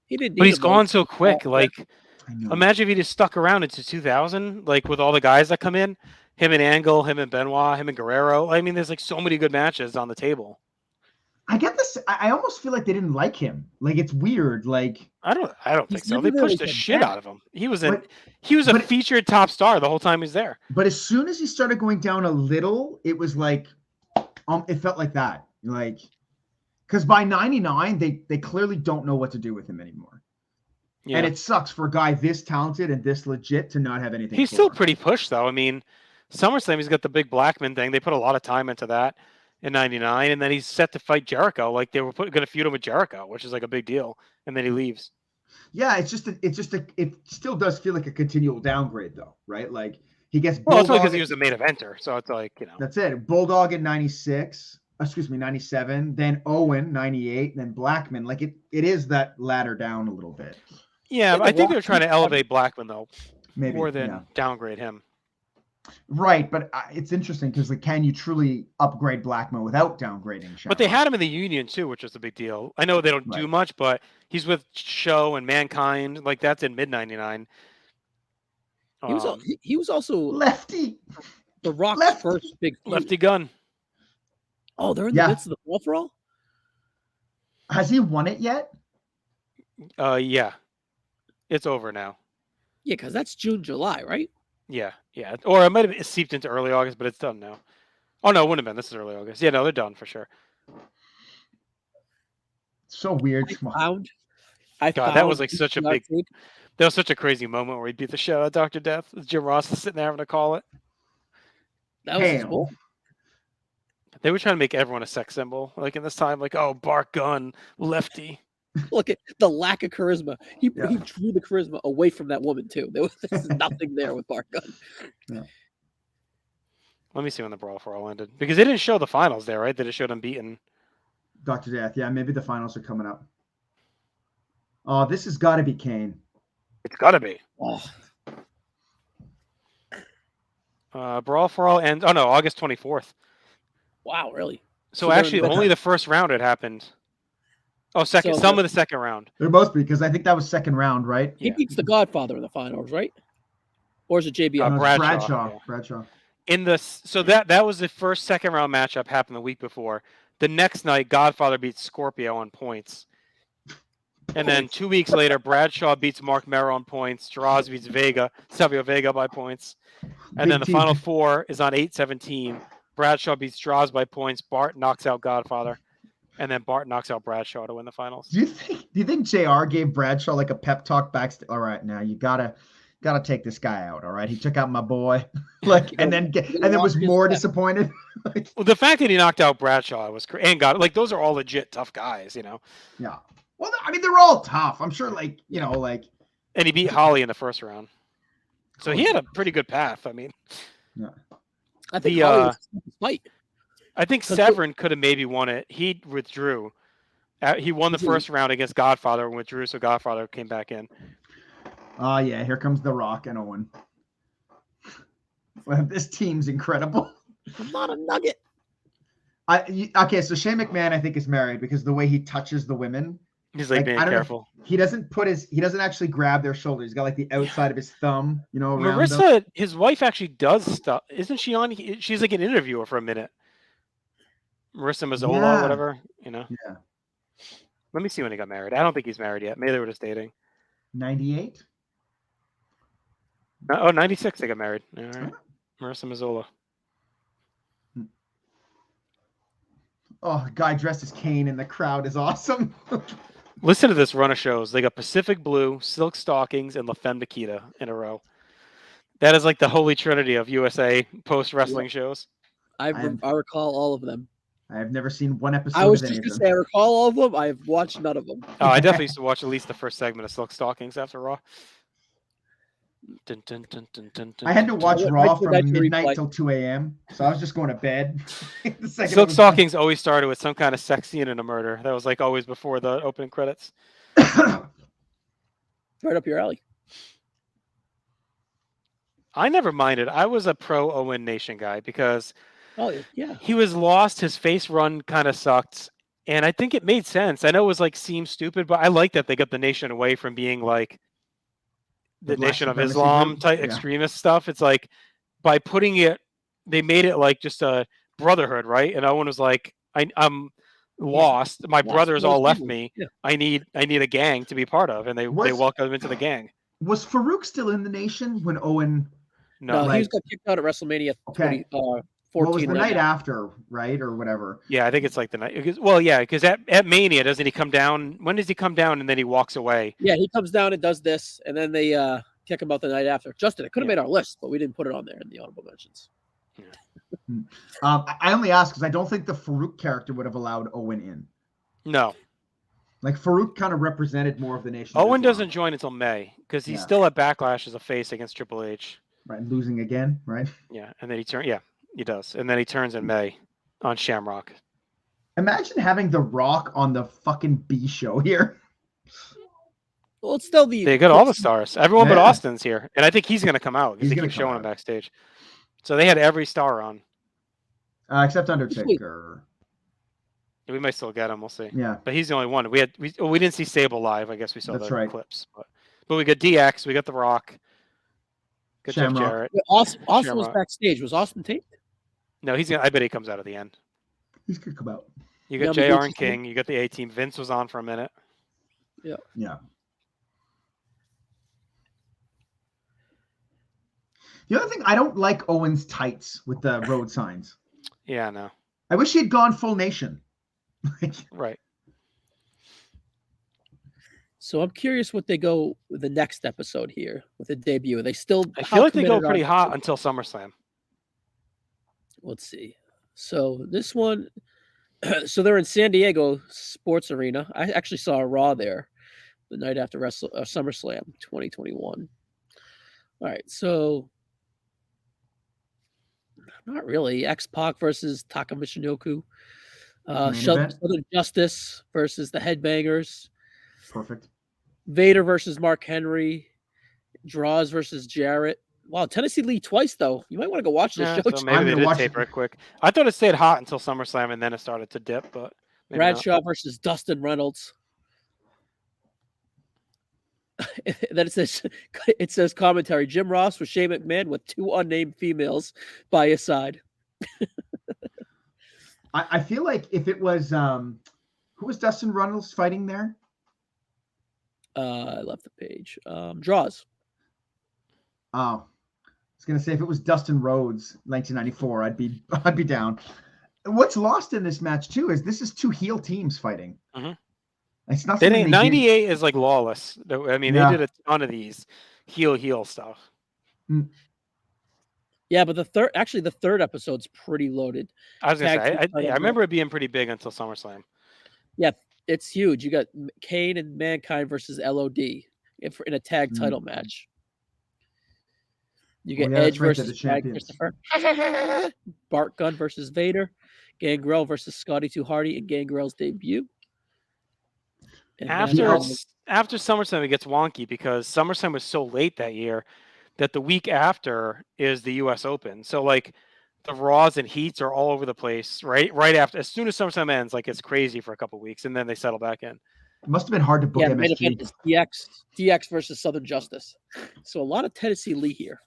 He didn't. But he's gone so quick. Like, I know. imagine if he just stuck around into 2000, like with all the guys that come in, him and Angle, him and Benoit, him and Guerrero. I mean, there's like so many good matches on the table. I get this. I almost feel like they didn't like him. Like it's weird. Like I don't think so. never They pushed really the been shit bad. out of him. He was a featured top star the whole time he's there. But as soon as he started going down a little, it was like, it felt like that. Like, because by 99, they clearly don't know what to do with him anymore. Yeah. And it sucks for a guy this talented and this legit to not have anything. He's still pretty pushed though. I mean, SummerSlam, he's got the big Blackman thing. They put a lot of time into that in 99, and then he's set to fight Jericho. Like they were going to feud him with Jericho, which is like a big deal. And then he leaves. Yeah, it still does feel like a continual downgrade though, right? Like he gets Well, it's Bulldog because he was a main eventer, so it's like, you know. That's it. Bulldog in 97, then Owen 98, then Blackman. Like it is that ladder down a little bit. Yeah, but I think they're trying to elevate Blackman though, Maybe more than downgrade him. Right, but it's interesting because like, can you truly upgrade Blackman without downgrading Shamrock? But they had him in the Union too, which was a big deal. I know they don't do much, but he's with Show and Mankind. Like that's in mid '99. He was also Lefty. The Rock's first big feud. Lefty Gun. Oh, they're in the midst of the Fall for All? Has he won it yet? Yeah. It's over now. Yeah, because that's June, July, right? Yeah. Or it might have seeped into early August, but it's done now. Oh, no, it wouldn't have been. This is early August. Yeah, no, they're done for sure. So weird. God, that was like such a big... That was such a crazy moment where he beat the shit out of Dr. Death. Jim Ross was sitting there having to call it. That was cool. They were trying to make everyone a sex symbol. Like in this time, like, oh, Bart Gunn, Lefty. Look at the lack of charisma. He drew the charisma away from that woman too. There was nothing there with Bart Gunn. Yeah. Let me see when the Brawl for All ended. Because they didn't show the finals there, right? They just showed him beating Dr. Death. Yeah, maybe the finals are coming up. Oh, this has got to be Kane. It's got to be. Oh. Brawl for All ends. Oh, no, August 24th. Wow, really? So actually, only the first round had happened. Oh, second. Some of the second round. They're both because I think that was second round, right? He beats the Godfather in the finals, right? Or is it JBL? Bradshaw. So that was the first second round matchup happened the week before. The next night, Godfather beats Scorpio on points. And then 2 weeks later, Bradshaw beats Mark Merrow on points. Droz beats Savio Vega by points. And then the final four is on 8/17. Bradshaw beats Droz by points. Bart knocks out Godfather. And then Bart knocks out Bradshaw to win the finals. Do you think JR gave Bradshaw like a pep talk backstage? All right, now you gotta take this guy out. All right, he took out my boy, and then was more disappointed. Well, the fact that he knocked out Bradshaw was and got those are all legit tough guys, you know. Yeah. Well, I mean, they're all tough. I'm sure, And he beat Holly in the first round, so he had a pretty good path. I mean, yeah. I think Holly was fight. I think Severn could have maybe won it. He withdrew. He won the first round against Godfather and withdrew, so Godfather came back in. Oh, yeah. Here comes The Rock and Owen. Well, this team's incredible. I'm not a nugget. Okay, so Shane McMahon, I think, is married because the way he touches the women. He's like being I don't careful. know, he doesn't actually grab their shoulder. He's got like the outside of his thumb, around them. Marissa, his wife, actually does stuff. Isn't she on? She's like an interviewer for a minute. Marissa Mazzola, Yeah. whatever, Yeah. Let me see when he got married. I don't think he's married yet. Maybe they were just dating. 98? Oh, 96 they got married. All right. Marissa Mazzola. Oh, guy dressed as Kane in the crowd is awesome. Listen to this run of shows. They got Pacific Blue, Silk Stockings, and La Femme Nikita in a row. That is like the holy trinity of USA post-wrestling shows. I recall all of them. I have never seen one episode I was of any just of going to them. say, I recall all of them. I have watched none of them. Oh, I definitely used to watch at least the first segment of Silk Stockings after Raw. I had to watch Raw from midnight replay. till 2 a.m., so I was just going to bed. The second it Silk was Stockings always started with some kind of sex scene and a murder. That was like always before the opening credits. done. Right up your alley. I never minded. I was a pro Owen Nation guy because Oh, yeah. he was lost. His face run kind of sucked. And I think it made sense. I know it was like seemed stupid, but I like that they got the Nation away from being like the Black Nation of supremacy Islam group? type Yeah. extremist stuff. It's like by putting it, they made it like just a brotherhood, right? And Owen was like, I'm lost. My brothers all left me. Yeah. I need a gang to be part of, and they welcomed him into the gang. Was Farouk still in the Nation when Owen? No, he got kicked out at WrestleMania 14. Well, it was the night after, right, or whatever. Yeah, I think it's like the night. Because at Mania, doesn't he come down? When does he come down and then he walks away? Yeah, he comes down and does this, and then they kick him out the night after. Justin, it could have made our list, but we didn't put it on there in the honorable mentions. I only asked because I don't think the Farouk character would have allowed Owen in. No. Like Farouk kind of represented more of the Nation. Owen doesn't join until May because he's still at Backlash as a face against Triple H. Right, losing again, right? Yeah, and then he turns. Yeah, he does, and then he turns in May on Shamrock. Imagine having The Rock on the fucking B show here. Well, it's still the. They got all the stars. Everyone but Austin's here, and I think he's going to come out because they keep showing him backstage. So they had every star on, except Undertaker. We might still get him. We'll see. Yeah, but he's the only one. We didn't see Sable live. I guess we saw the clips, but we got DX. We got The Rock. Good Jeff Jarrett. Yeah, Austin was backstage. Was Austin taped? No, he's gonna. I bet he comes out at the end. He could come out. You got JR and King. You got the A-Team. Vince was on for a minute. Yeah. Yeah. The other thing, I don't like Owen's tights with the road signs. Yeah, no. I wish he had gone full Nation. Right. So I'm curious what they go with the next episode here with the debut. Are they still? I feel like they go pretty hot until SummerSlam. Let's see. So this one, so they're in San Diego Sports Arena. I actually saw a Raw there the night after SummerSlam 2021. All right, so not really. X-Pac versus Taka Michinoku. Southern Justice versus the Headbangers. Perfect. Vader versus Mark Henry. Draws versus Jarrett. Wow, Tennessee Lee twice though. You might want to go watch this show. So maybe they did taper it quick. I thought it stayed hot until SummerSlam and then it started to dip. But Bradshaw versus Dustin Reynolds. Then it says commentary. Jim Ross with Shane McMahon with 2 unnamed females by his side. I feel like if it was who was Dustin Reynolds fighting there? I left the page. Draws. Oh, I was gonna say if it was Dustin Rhodes, 1994, I'd be down. And what's lost in this match too is this is 2 heel teams fighting. Mm-hmm. It's not. 98 is like lawless. I mean, they did a ton of these heel stuff. Yeah, but the third episode's pretty loaded. I was gonna say, I remember it being pretty big until SummerSlam. Yeah, it's huge. You got Kane and Mankind versus LOD in a tag title match. You get Edge versus Brad Christopher. Bart Gunn versus Vader. Gangrel versus Scotty 2 Hardy in Gangrel's debut. And after SummerSlam, it gets wonky because SummerSlam was so late that year that the week after is the U.S. Open. So like the Raws and Heats are all over the place, right? Right after, as soon as SummerSlam ends, like it's crazy for a couple of weeks, and then they settle back in. It must have been hard to book The main event MSG. is DX versus Southern Justice. So a lot of Tennessee Lee here.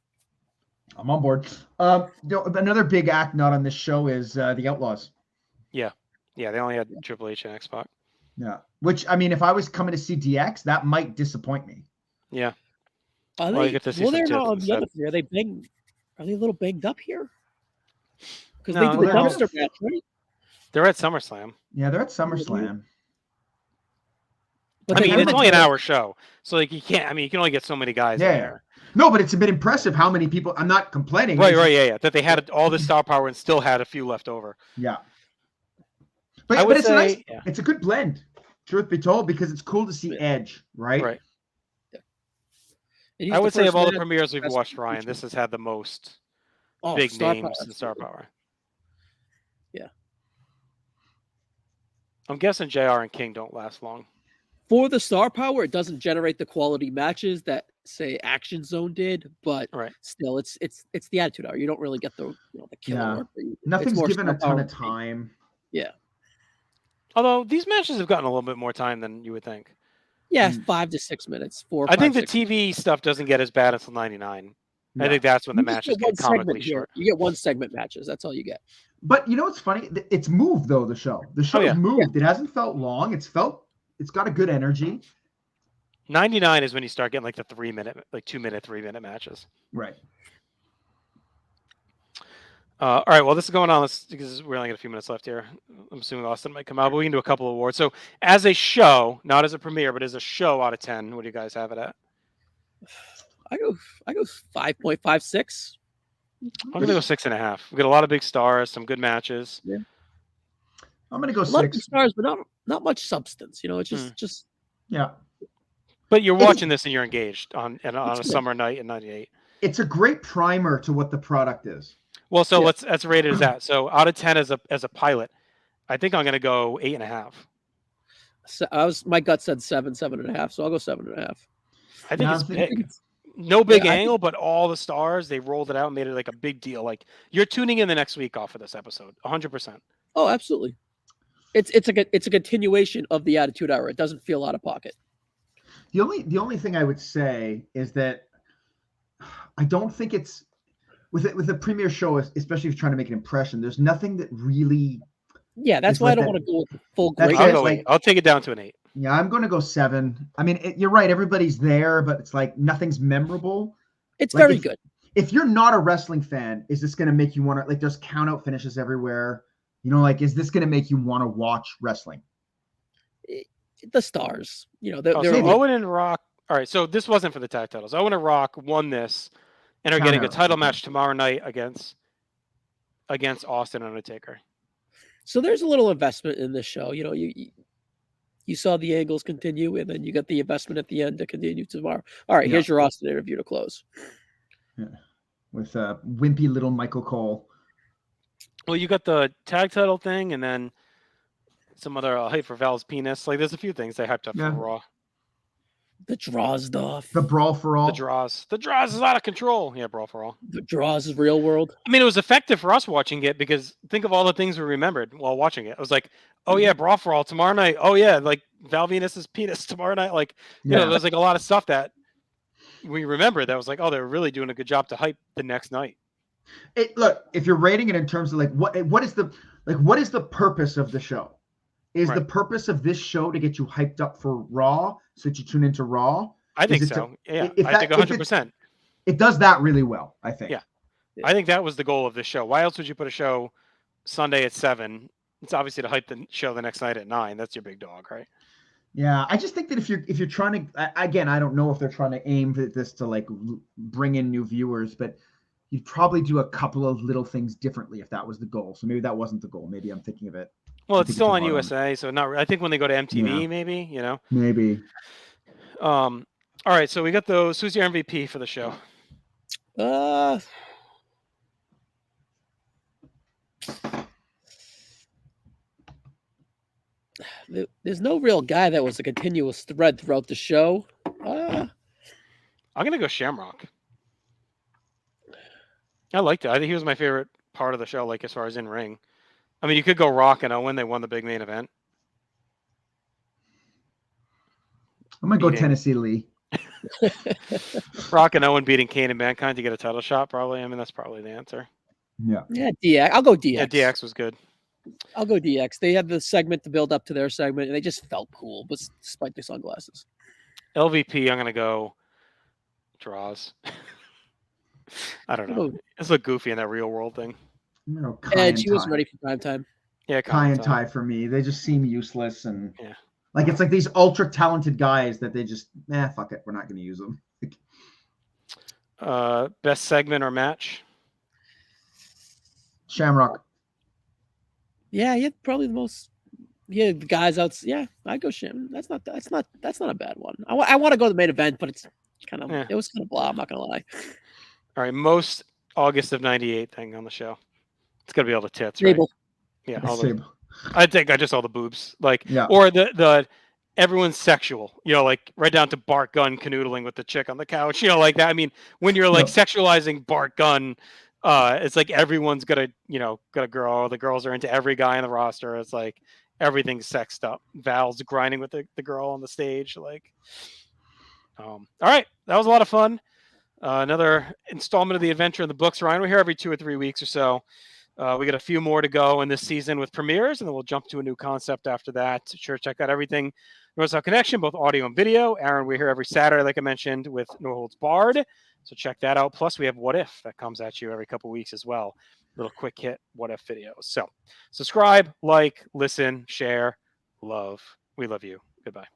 I'm on board. Another big act not on this show is the Outlaws. Yeah, they only had Triple H and X-Pac. Yeah, which I mean, if I was coming to see DX, that might disappoint me. Yeah. Are Well, they? you get to see Well, some they're not tits on the instead. other three. Are they banged? Are they a little banged up here? Because No, they did the they're dumpster match, right? They're at SummerSlam. Yeah, they're at SummerSlam. But I they mean, win it's the only an title. hour show, so like you can't. I mean, you can only get so many guys in Yeah. there. No, but it's a bit impressive how many people. I'm not complaining. Right, It's right, just- yeah. That they had all this star power and still had a few left over. Yeah. I But would it's say, a nice. yeah. It's a good blend. Truth be told, because it's cool to see Edge, right? Right. And he's I the would say first of all the man- premieres we've best watched, Ryan, feature. this has had the most Oh, big star names power, and star absolutely. power. Yeah. I'm guessing JR and King don't last long. For the star power, it doesn't generate the quality matches that say Action Zone did, but Right. still, it's the Attitude Hour. You don't really get the the killer Yeah. work. It's Nothing's more given star a ton power. of time. Yeah, Although these matches have gotten a little bit more time than you would think. yeah, Mm. 5 to 6 minutes. I think the 6 TV stuff doesn't get as bad until 99. I Yeah. think that's when the You just matches get one get comically segment here. short. You get one segment matches. That's all you get. But you know what's funny? It's moved though. The show's yeah. moved. It hasn't felt long. It's got a good energy. 99 is when you start getting like the 3-minute, like 2-minute, 3-minute matches. Right. All right, well, this is going on because we only got a few minutes left here. I'm assuming Austin might come out, but we can do a couple of awards. So, as a show, not as a premiere, but as a show out of 10, what do you guys have it at? I go 5.56. I'm going to go 6.5. We got a lot of big stars, some good matches. I'm gonna go A lot of 6. stars, but not much substance. It's just Yeah. But you're watching this and you're engaged on a good. summer night in 98. It's a great primer to what the product is. Well, so Yeah. let's rate it as that. So out of 10 as a pilot, I think I'm going to go 8.5. my gut said 7.5, so I'll go 7.5. I think Yeah, it's I'm thinking- big. No big Yeah, I angle, but all the stars, they rolled it out and made it like a big deal. Like you're tuning in the next week off of this episode, 100%. Oh, absolutely. It's a continuation of the Attitude Hour. It doesn't feel out of pocket. The only thing I would say is that I don't think it's with a premiere show, especially if you're trying to make an impression. There's nothing that really. Yeah, that's It's why like I don't that- want to go with full That's great. I'll it, go like- 8. I'll take it down to an 8. Yeah, I'm going to go 7. I mean, you're right. Everybody's there, but it's like nothing's memorable. It's like very if- good. If you're not a wrestling fan, is this going to make you want to, like, there's count out finishes everywhere? Like, is this going to make you want to watch wrestling? The stars, they're, Oh, they're so Owen and Rock. All right, so this wasn't for the tag titles. Owen and Rock won this and are Count getting a out. title match tomorrow night against Austin and Undertaker. so there's a little investment in this show. You saw the angles continue, and then you got the investment at the end to continue tomorrow. All right, Yeah. here's your Austin interview to close. With wimpy little Michael Cole. Well, you got the tag title thing, and then some other hype for Val's penis. Like, there's a few things they hyped up Yeah. for Raw. The draw stuff. The Brawl for All. The draws is out of control. Yeah, Brawl for All. The draws is real world. I mean, it was effective for us watching it because think of all the things we remembered while watching it. I was like, oh yeah, Brawl for All tomorrow night. Oh yeah, like Val Venus's penis tomorrow night. Like, Yeah. there's like a lot of stuff that we remember that was like, oh, they're really doing a good job to hype the next night. Look, if you're rating it in terms of like what is the purpose of the show? Is the Right. purpose of this show to get you hyped up for Raw so that you tune into Raw? I think Is it so. Yeah, if I that- think if 100%. It does that really well, I think. Yeah. I think that was the goal of this show. Why else would you put a show Sunday at 7? It's obviously to hype the show the next night at 9. That's your big dog, right? Yeah, I just think that if you're trying to, again, I don't know if they're trying to aim at this to like bring in new viewers, but you'd probably do a couple of little things differently if that was the goal. So maybe that wasn't the goal. Maybe I'm thinking of it. Well, I it's think still it's on too hard on USA, so not. I think when they go to MTV, Yeah. maybe. Maybe. All right, so we got those. Who's your MVP for the show? There's no real guy that was a continuous thread throughout the show. I'm gonna go Shamrock. I liked it. I think he was my favorite part of the show, like as far as in ring. I mean, you could go Rock and Owen. They won the big main event. I'm gonna go Beating- Tennessee Lee. Rock and Owen beating Kane and Mankind to get a title shot, probably. I mean, that's probably the answer. Yeah. Yeah, DX. I'll go DX. Yeah, DX was good. I'll go DX. They had the segment to build up to their segment, and they just felt cool, but despite the sunglasses. LVP, I'm gonna go draws. I don't know. It's look goofy in that real world thing. I'm gonna go Kai Edge, and he was Ty. ready for prime time. Yeah, Kai and Ty for me. They just seem useless and Yeah. like it's like these ultra talented guys that they just fuck it, we're not gonna use them. Best segment or match? Shamrock. Yeah, he had probably the most. Yeah, the guys out. Yeah, I go Shim. That's not a bad one. I want to go to the main event, but it's kind of it was kind of blah. I'm not gonna lie. All right, most August of '98 thing on the show. It's gonna be all the tits, right? Sable. Yeah, The all the, Sable. I think I just saw the boobs, like, Yeah. or the everyone's sexual, like right down to Bart Gunn canoodling with the chick on the couch, like that. I mean, when you're like sexualizing Bart Gunn, it's like everyone's got a girl. The girls are into every guy on the roster. It's like everything's sexed up. Val's grinding with the girl on the stage, like. All right, that was a lot of fun. Another installment of the adventure in the books. Ryan, we're here every 2 or 3 weeks or so. We got a few more to go in this season with premieres, and then we'll jump to a new concept after that. Sure, check out everything. North South Connection, both audio and video. Aaron, we're here every Saturday, like I mentioned, with No Holds Barred. So check that out. Plus, we have What If that comes at you every couple weeks as well. Little quick hit What If videos. So subscribe, like, listen, share, love. We love you. Goodbye.